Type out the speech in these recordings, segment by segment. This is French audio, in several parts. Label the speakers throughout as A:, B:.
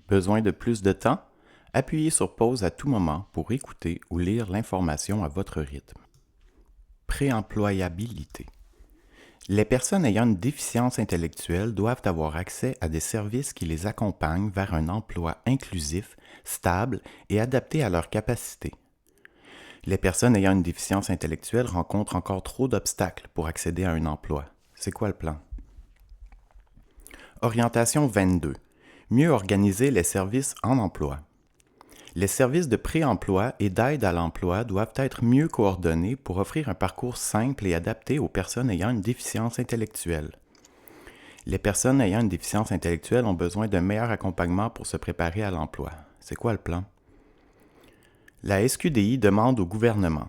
A: Besoin de plus de temps? Appuyez sur pause à tout moment pour écouter ou lire l'information à votre rythme. Préemployabilité. Les personnes ayant une déficience intellectuelle doivent avoir accès à des services qui les accompagnent vers un emploi inclusif, stable et adapté à leurs capacités. Les personnes ayant une déficience intellectuelle rencontrent encore trop d'obstacles pour accéder à un emploi. C'est quoi le plan? Orientation 22. Mieux organiser les services en emploi. Les services de pré-emploi et d'aide à l'emploi doivent être mieux coordonnés pour offrir un parcours simple et adapté aux personnes ayant une déficience intellectuelle. Les personnes ayant une déficience intellectuelle ont besoin d'un meilleur accompagnement pour se préparer à l'emploi. C'est quoi le plan? La SQDI demande au gouvernement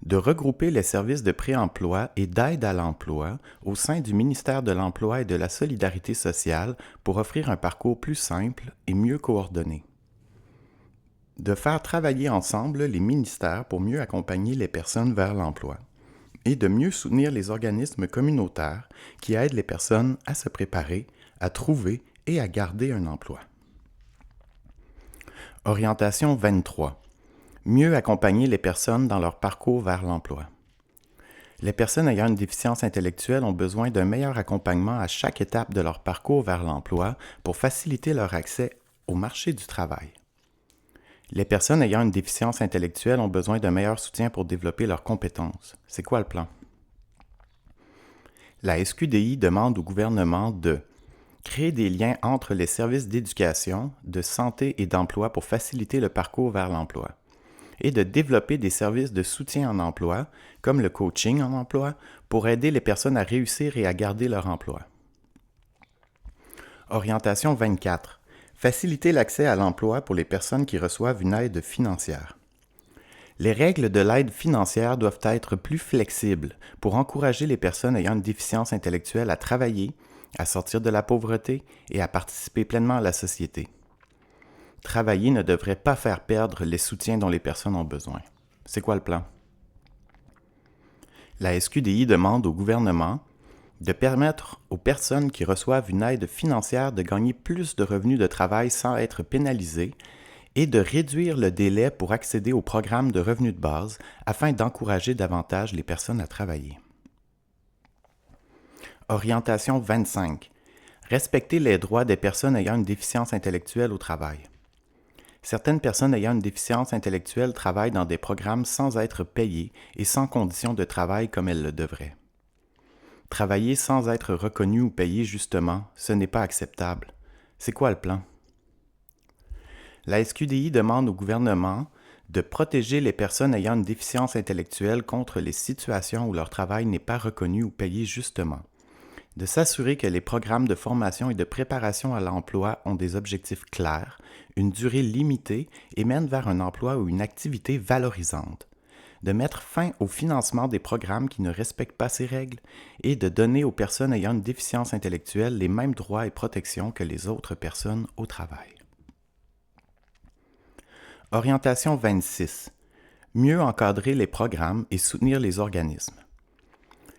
A: de regrouper les services de pré-emploi et d'aide à l'emploi au sein du ministère de l'Emploi et de la Solidarité sociale pour offrir un parcours plus simple et mieux coordonné. De faire travailler ensemble les ministères pour mieux accompagner les personnes vers l'emploi et de mieux soutenir les organismes communautaires qui aident les personnes à se préparer, à trouver et à garder un emploi. Orientation 23. Mieux accompagner les personnes dans leur parcours vers l'emploi. Les personnes ayant une déficience intellectuelle ont besoin d'un meilleur accompagnement à chaque étape de leur parcours vers l'emploi pour faciliter leur accès au marché du travail. Les personnes ayant une déficience intellectuelle ont besoin d'un meilleur soutien pour développer leurs compétences. C'est quoi le plan? La SQDI demande au gouvernement de créer des liens entre les services d'éducation, de santé et d'emploi pour faciliter le parcours vers l'emploi et de développer des services de soutien en emploi, comme le coaching en emploi, pour aider les personnes à réussir et à garder leur emploi. Orientation 24. Faciliter l'accès à l'emploi pour les personnes qui reçoivent une aide financière. Les règles de l'aide financière doivent être plus flexibles pour encourager les personnes ayant une déficience intellectuelle à travailler, à sortir de la pauvreté et à participer pleinement à la société. Travailler ne devrait pas faire perdre les soutiens dont les personnes ont besoin. C'est quoi le plan? La SQDI demande au gouvernement de permettre aux personnes qui reçoivent une aide financière de gagner plus de revenus de travail sans être pénalisées et de réduire le délai pour accéder au programme de revenus de base afin d'encourager davantage les personnes à travailler. Orientation 25. Respecter les droits des personnes ayant une déficience intellectuelle au travail. Certaines personnes ayant une déficience intellectuelle travaillent dans des programmes sans être payées et sans conditions de travail comme elles le devraient. Travailler sans être reconnu ou payé justement, ce n'est pas acceptable. C'est quoi le plan? La SQDI demande au gouvernement de protéger les personnes ayant une déficience intellectuelle contre les situations où leur travail n'est pas reconnu ou payé justement, de s'assurer que les programmes de formation et de préparation à l'emploi ont des objectifs clairs, une durée limitée et mènent vers un emploi ou une activité valorisante, de mettre fin au financement des programmes qui ne respectent pas ces règles et de donner aux personnes ayant une déficience intellectuelle les mêmes droits et protections que les autres personnes au travail. Orientation 26. Mieux encadrer les programmes et soutenir les organismes.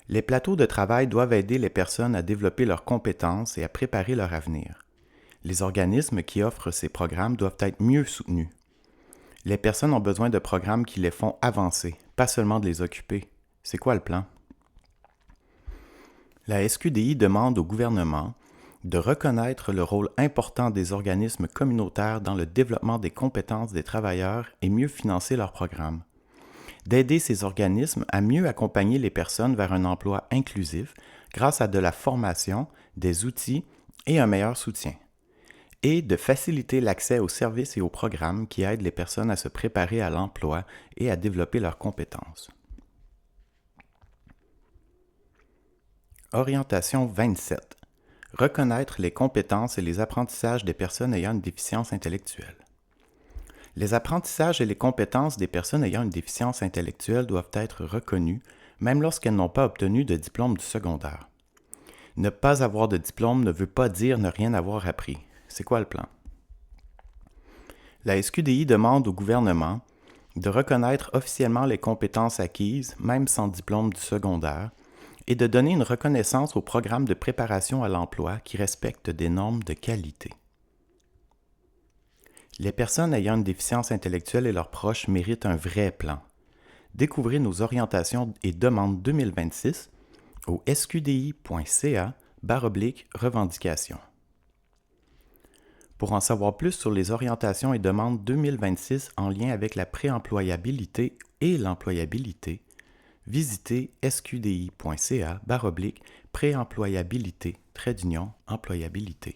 A: Les plateaux de travail doivent aider les personnes à développer leurs compétences et à préparer leur avenir. Les organismes qui offrent ces programmes doivent être mieux soutenus. Les personnes ont besoin de programmes qui les font avancer, pas seulement de les occuper. C'est quoi le plan? La SQDI demande au gouvernement de reconnaître le rôle important des organismes communautaires dans le développement des compétences des travailleurs et mieux financer leurs programmes, d'aider ces organismes à mieux accompagner les personnes vers un emploi inclusif grâce à de la formation, des outils et un meilleur soutien, et de faciliter l'accès aux services et aux programmes qui aident les personnes à se préparer à l'emploi et à développer leurs compétences. Orientation 27. Reconnaître les compétences et les apprentissages des personnes ayant une déficience intellectuelle. Les apprentissages et les compétences des personnes ayant une déficience intellectuelle doivent être reconnus, même lorsqu'elles n'ont pas obtenu de diplôme du secondaire. Ne pas avoir de diplôme ne veut pas dire ne rien avoir appris. C'est quoi le plan? La SQDI demande au gouvernement de reconnaître officiellement les compétences acquises, même sans diplôme du secondaire, et de donner une reconnaissance aux programmes de préparation à l'emploi qui respectent des normes de qualité. Les personnes ayant une déficience intellectuelle et leurs proches méritent un vrai plan. Découvrez nos orientations et demandes 2026 au sqdi.ca/revendications. Pour en savoir plus sur les orientations et demandes 2026 en lien avec la préemployabilité et l'employabilité, visitez sqdi.ca/préemployabilité-employabilité.